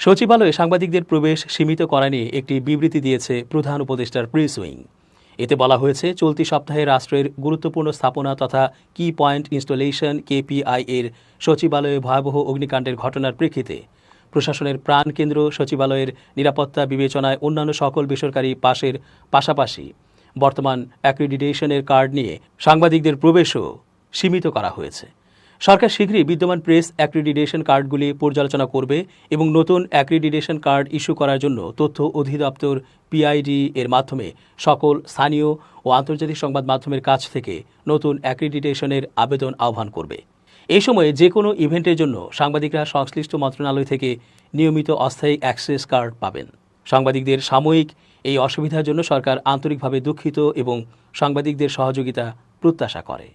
সচিবালয়ে সাংবাদিকদের প্রবেশ সীমিত করা নিয়ে একটি বিবৃতি দিয়েছে প্রধান উপদেষ্টার প্রেস উইং। এতে বলা হয়েছে, চলতি সপ্তাহে রাষ্ট্রের গুরুত্বপূর্ণ স্থাপনা তথা কি পয়েন্ট ইনস্টলেশন কেপিআই এর সচিবালয়ে ভয়াবহ অগ্নিকাণ্ডের ঘটনার প্রেক্ষিতে প্রশাসনের প্রাণকেন্দ্র সচিবালয়ের নিরাপত্তা বিবেচনায় অন্যান্য সকল বেসরকারি পাশের পাশাপাশি বর্তমান অ্যাক্রিডিটেশনের কার্ড নিয়ে সাংবাদিকদের প্রবেশও সীমিত করা হয়েছে। সরকার শীঘ্রই বিদ্যমান প্রেস অ্যাক্রিডিটেশন কার্ডগুলি পর্যালোচনা করবে এবং নতুন অ্যাক্রিডিটেশন কার্ড ইস্যু করার জন্য তথ্য অধিদপ্তর পিআইডি এর মাধ্যমে সকল স্থানীয় ও আন্তর্জাতিক সংবাদ মাধ্যমের কাছ থেকে নতুন অ্যাক্রিডিটেশনের আবেদন আহ্বান করবে। এই সময়ে যে কোনো ইভেন্টের জন্য সাংবাদিকরা সংশ্লিষ্ট মন্ত্রণালয় থেকে নিয়মিত অস্থায়ী অ্যাক্সেস কার্ড পাবেন। সাংবাদিকদের সাময়িক এই অসুবিধার জন্য সরকার আন্তরিকভাবে দুঃখিত এবং সাংবাদিকদের সহযোগিতা প্রত্যাশা করে।